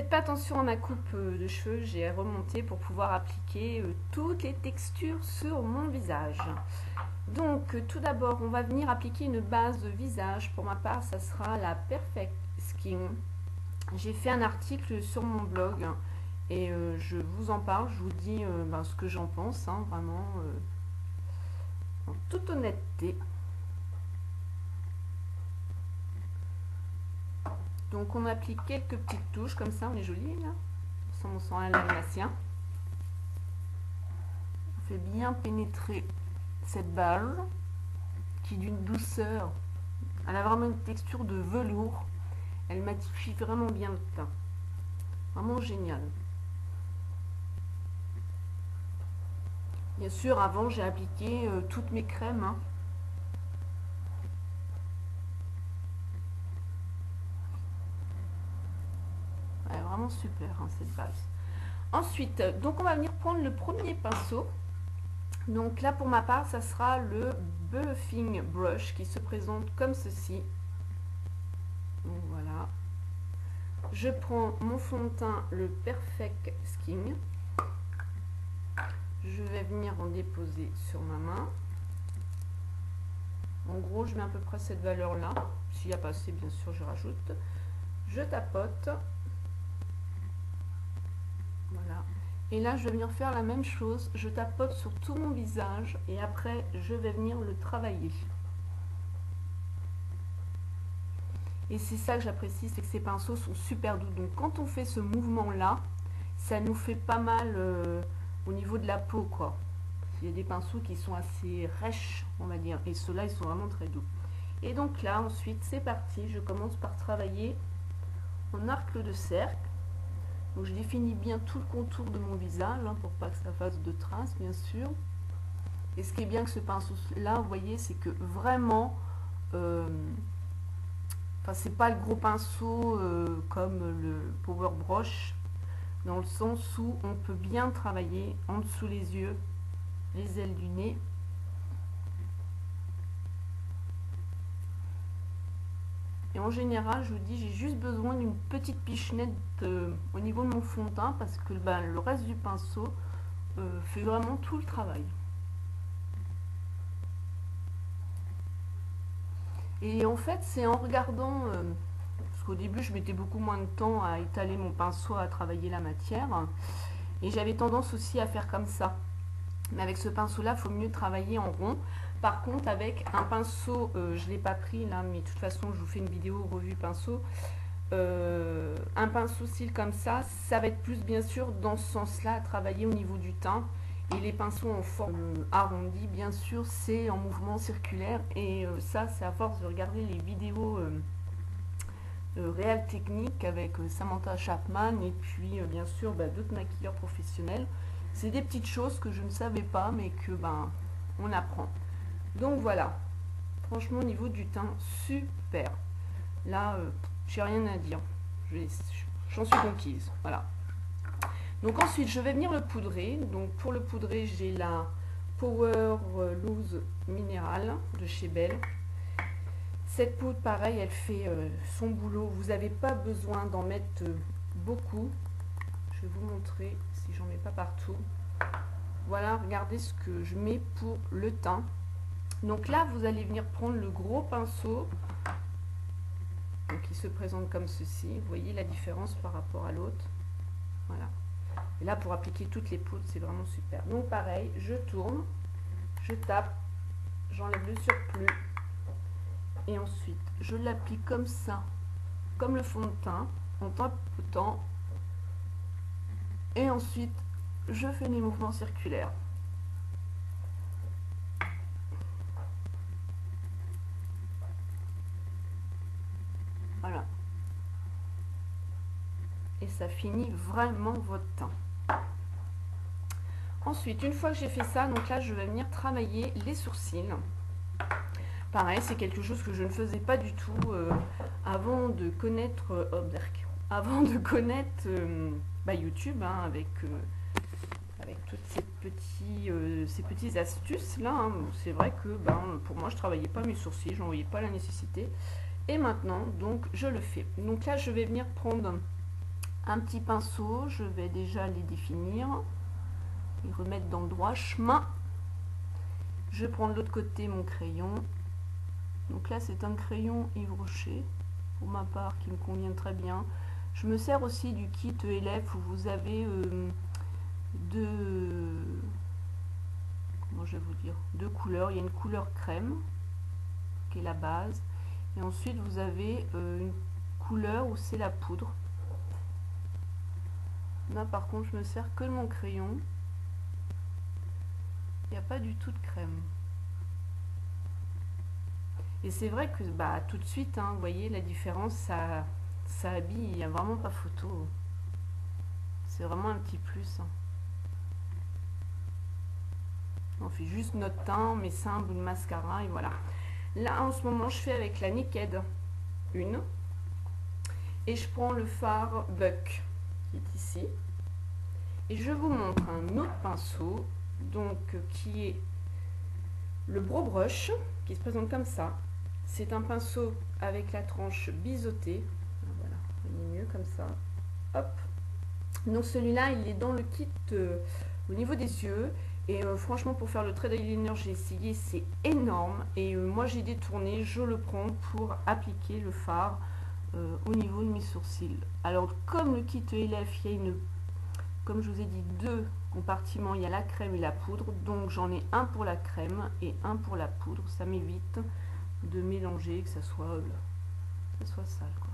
Faites pas attention à ma coupe de cheveux, j'ai remonté pour pouvoir appliquer toutes les textures sur mon visage. Donc tout d'abord, on va venir appliquer une base de visage. Pour ma part, ça sera la Perfect Skin. J'ai fait un article sur mon blog et je vous en parle, je vous dis ce que j'en pense, vraiment en toute honnêteté. Donc on applique quelques petites touches comme ça, on est joli là, sans mon sang à l'alsacien. On fait bien pénétrer cette base qui est d'une douceur, elle a vraiment une texture de velours, elle matifie vraiment bien le teint, vraiment génial. Bien sûr, avant j'ai appliqué toutes mes crèmes. Ouais, vraiment super cette base. Ensuite, donc on va venir prendre le premier pinceau. Donc là pour ma part, ça sera le Buffing Brush qui se présente comme ceci. Donc voilà. Je prends mon fond de teint, le Perfect Skin. Je vais venir en déposer sur ma main. En gros, je mets à peu près cette valeur-là. S'il n'y a pas assez, bien sûr, je rajoute. Je tapote. Voilà. Et là, je vais venir faire la même chose. Je tapote sur tout mon visage et après, je vais venir le travailler. Et c'est ça que j'apprécie, c'est que ces pinceaux sont super doux. Donc, quand on fait ce mouvement-là, ça nous fait pas mal au niveau de la peau, quoi. Il y a des pinceaux qui sont assez rêches, on va dire. Et ceux-là, ils sont vraiment très doux. Et donc là, ensuite, c'est parti. Je commence par travailler en arc de cercle. Donc je définis bien tout le contour de mon visage pour pas que ça fasse de traces, bien sûr. Et ce qui est bien que ce pinceau là, vous voyez, c'est que vraiment, c'est pas le gros pinceau comme le Power Brush, dans le sens où on peut bien travailler en dessous les yeux, les ailes du nez. Et en général, je vous dis, j'ai juste besoin d'une petite pichenette au niveau de mon fond de teint parce que le reste du pinceau fait vraiment tout le travail. Et en fait, c'est en regardant, parce qu'au début, je mettais beaucoup moins de temps à étaler mon pinceau, à travailler la matière. Et j'avais tendance aussi à faire comme ça. Mais avec ce pinceau-là, il faut mieux travailler en rond. Par contre, avec un pinceau, je ne l'ai pas pris là, mais de toute façon, je vous fais une vidéo revue pinceau. Un pinceau cils comme ça va être plus bien sûr dans ce sens-là, à travailler au niveau du teint. Et les pinceaux en forme arrondie, bien sûr, c'est en mouvement circulaire. Et ça, c'est à force de regarder les vidéos réelles techniques avec Samantha Chapman et puis bien sûr d'autres maquilleurs professionnels. C'est des petites choses que je ne savais pas, mais que on apprend. Donc voilà, franchement au niveau du teint, super. Là, j'ai rien à dire. J'en suis conquise. Voilà. Donc ensuite, je vais venir le poudrer. Donc pour le poudrer, j'ai la Power Loose Mineral de chez Belle. Cette poudre, pareil, elle fait son boulot. Vous n'avez pas besoin d'en mettre beaucoup. Je vais vous montrer si j'en mets pas partout. Voilà, regardez ce que je mets pour le teint. Donc là, vous allez venir prendre le gros pinceau. Donc il se présente comme ceci. Vous voyez la différence par rapport à l'autre. Voilà. Et là, pour appliquer toutes les poudres, c'est vraiment super. Donc pareil, je tourne, je tape, j'enlève le surplus. Et ensuite, je l'applique comme ça, comme le fond de teint, en tapotant. Et ensuite, je fais des mouvements circulaires. Voilà. Et ça finit vraiment votre teint. Ensuite, une fois que j'ai fait ça, donc là, je vais venir travailler les sourcils. Pareil, c'est quelque chose que je ne faisais pas du tout avant de connaître YouTube, avec toutes ces petites astuces là. C'est vrai que pour moi, je travaillais pas mes sourcils, je n'en voyais pas la nécessité. Et maintenant, donc, je le fais. Donc là, je vais venir prendre un petit pinceau, je vais déjà les définir, les remettre dans le droit chemin. Je prends de l'autre côté mon crayon. Donc là, c'est un crayon Yves Rocher, pour ma part, qui me convient très bien. Je me sers aussi du kit ELF où vous avez comment je vais vous dire, deux couleurs. Il y a une couleur crème, qui est la base. Et ensuite, vous avez une couleur où c'est la poudre. Là, par contre, je me sers que de mon crayon. Il n'y a pas du tout de crème. Et c'est vrai que bah, tout de suite, hein, vous voyez la différence, ça habille, il n'y a vraiment pas photo. C'est vraiment un petit plus. Hein. On fait juste notre teint, mais simple, le mascara, et voilà. Là, en ce moment, je fais avec la Naked 1. Et je prends le fard Buck, qui est ici. Et je vous montre un autre pinceau, donc qui est le Brow Brush, qui se présente comme ça. C'est un pinceau avec la tranche biseautée. Voilà, vous voyez mieux comme ça. Hop. Donc celui-là, il est dans le kit au niveau des yeux. Et franchement, pour faire le trait d'eyeliner, j'ai essayé, c'est énorme. Et moi, j'ai détourné, je le prends pour appliquer le fard au niveau de mes sourcils. Alors, comme le kit ELF, il y a une, comme je vous ai dit, deux compartiments. Il y a la crème et la poudre. Donc, j'en ai un pour la crème et un pour la poudre. Ça m'évite de mélanger, que ça soit sale, quoi.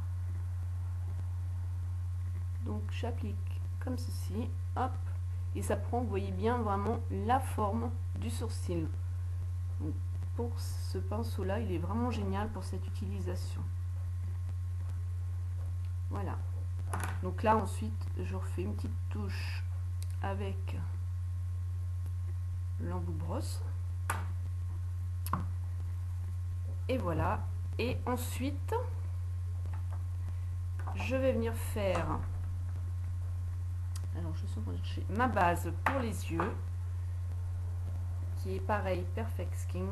Donc, j'applique comme ceci. Hop. Et ça prend, vous voyez bien, vraiment la forme du sourcil. Donc, pour ce pinceau là, il est vraiment génial pour cette utilisation. Voilà. Donc là, ensuite, je refais une petite touche avec l'embout de brosse. Et voilà. Et ensuite, je vais venir faire... Alors, je suis en train de chercher ma base pour les yeux, qui est pareil, Perfect Skin.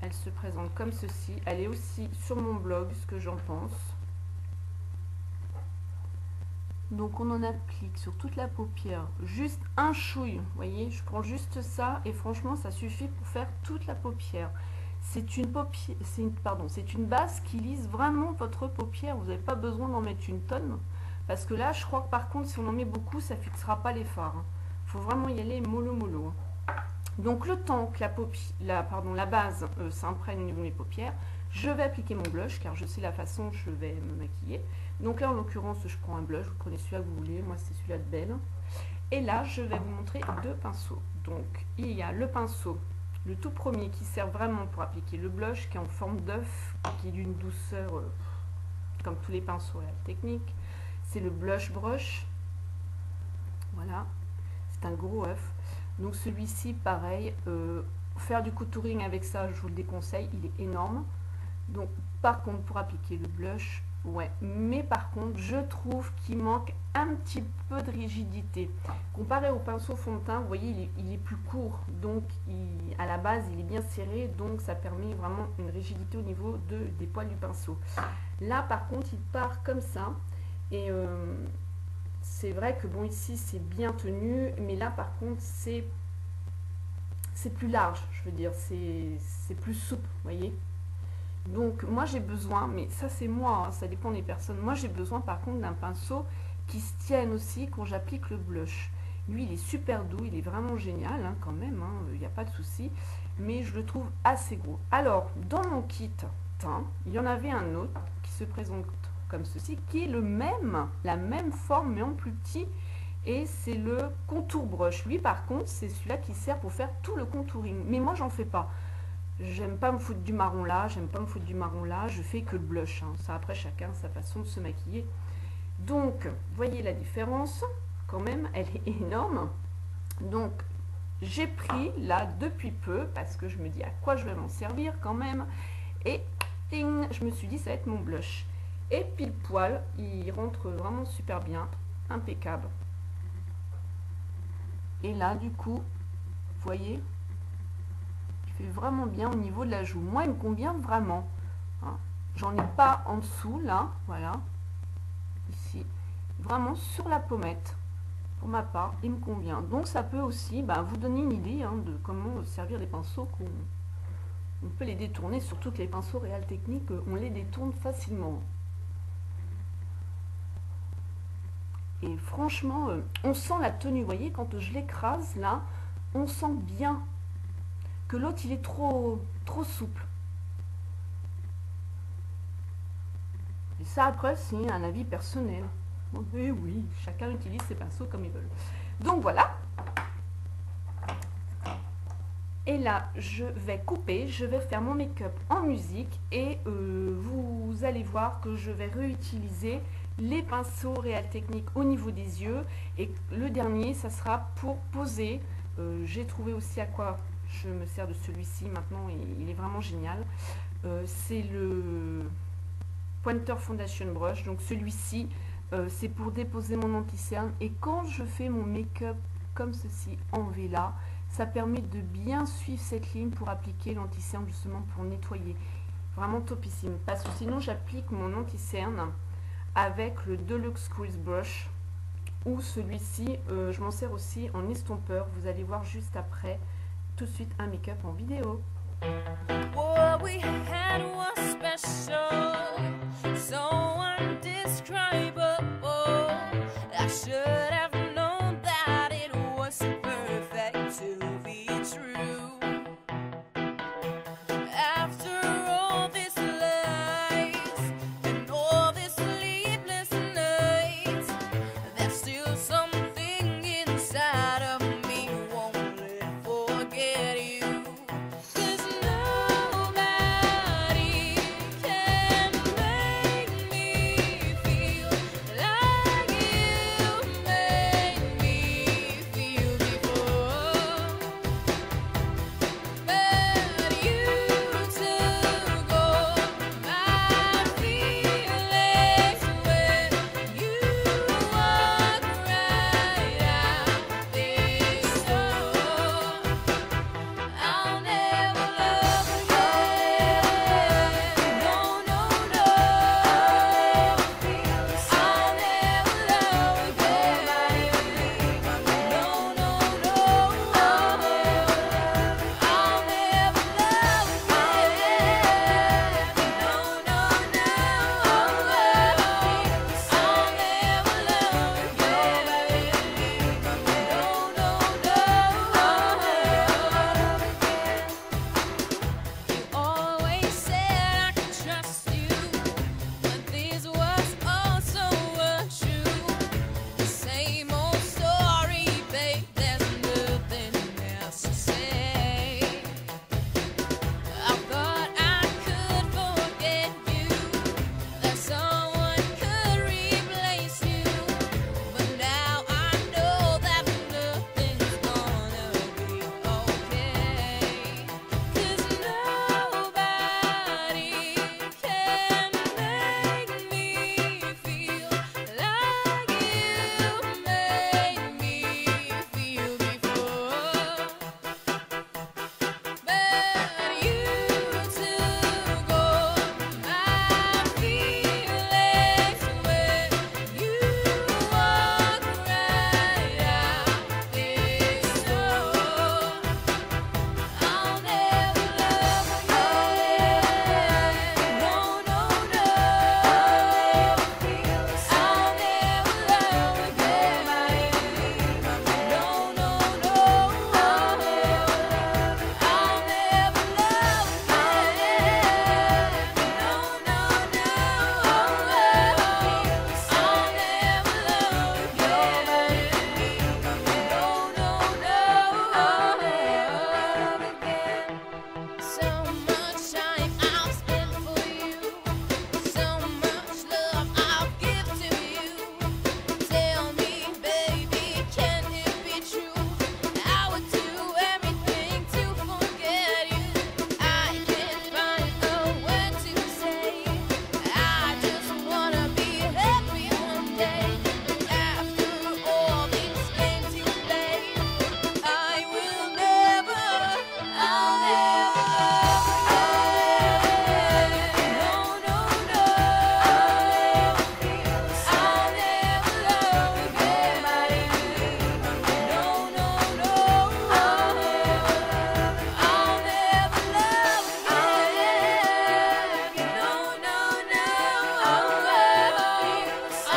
Elle se présente comme ceci. Elle est aussi sur mon blog, ce que j'en pense. Donc, on en applique sur toute la paupière, juste un chouille. Vous voyez, je prends juste ça et franchement, ça suffit pour faire toute la paupière. C'est une paupière, c'est une base qui lisse vraiment votre paupière. Vous n'avez pas besoin d'en mettre une tonne. Parce que là, je crois que par contre, si on en met beaucoup, ça ne fixera pas les fards. Il faut vraiment y aller mollo mollo. Donc, le temps que la base s'imprègne au niveau de mes paupières, je vais appliquer mon blush, car je sais la façon dont je vais me maquiller. Donc là, en l'occurrence, je prends un blush. Vous prenez celui-là que vous voulez. Moi, c'est celui-là de Belle. Et là, je vais vous montrer deux pinceaux. Donc, il y a le pinceau, le tout premier, qui sert vraiment pour appliquer le blush, qui est en forme d'œuf, qui est d'une douceur, comme tous les pinceaux à la technique. C'est le Blush Brush. Voilà. C'est un gros œuf. Donc celui-ci, pareil. Faire du contouring avec ça, je vous le déconseille. Il est énorme. Donc, par contre, pour appliquer le blush, ouais. Mais par contre, je trouve qu'il manque un petit peu de rigidité. Comparé au pinceau fond de teint, vous voyez, il est plus court. Donc, à la base, il est bien serré. Donc, ça permet vraiment une rigidité au niveau des poils du pinceau. Là, par contre, il part comme ça. Et c'est vrai que bon, ici c'est bien tenu, mais là par contre c'est plus large, je veux dire, c'est plus souple, vous voyez. Donc moi j'ai besoin, mais ça c'est moi, hein, ça dépend des personnes. Moi j'ai besoin par contre d'un pinceau qui se tienne aussi quand j'applique le blush. Lui il est super doux, il est vraiment génial hein, quand même, il n'y a pas de souci, mais je le trouve assez gros. Alors dans mon kit teint, il y en avait un autre qui se présente comme ceci, qui est la même forme mais en plus petit, et c'est le contour brush. Lui par contre c'est celui-là qui sert pour faire tout le contouring, mais moi j'en fais pas. J'aime pas me foutre du marron là, j'aime pas me foutre du marron là, je fais que le blush, hein. Ça après chacun sa façon de se maquiller. Donc voyez la différence quand même, elle est énorme. Donc j'ai pris là depuis peu, parce que je me dis à quoi je vais m'en servir quand même, et ting, je me suis dit ça va être mon blush. Et pile poil, il rentre vraiment super bien, impeccable. Et là, du coup, vous voyez, il fait vraiment bien au niveau de la joue. Moi, il me convient vraiment. Hein. J'en ai pas en dessous, là, voilà. Ici, vraiment sur la pommette. Pour ma part, il me convient. Donc ça peut aussi vous donner une idée de comment servir les pinceaux. On peut les détourner, surtout que les pinceaux Real Technique, on les détourne facilement. Et franchement, on sent la tenue. Vous voyez, quand je l'écrase là, on sent bien que l'autre il est trop souple. Et ça après, c'est un avis personnel. Et oui, chacun utilise ses pinceaux comme il veut. Donc voilà. Et là, je vais couper, je vais faire mon make-up en musique et vous allez voir que je vais réutiliser les pinceaux Real Technique au niveau des yeux. Et le dernier, ça sera pour poser. J'ai trouvé aussi à quoi je me sers de celui-ci maintenant et il est vraiment génial. C'est le Pointer Foundation Brush. Donc celui-ci, c'est pour déposer mon anti-cerne. Et quand je fais mon make-up comme ceci en Vela, ça permet de bien suivre cette ligne pour appliquer l'anti-cerne, justement pour nettoyer. Vraiment topissime. Parce que sinon, j'applique mon anti-cerne avec le Deluxe Squeeze Brush. Ou celui-ci, je m'en sers aussi en estompeur. Vous allez voir juste après, tout de suite, un make-up en vidéo.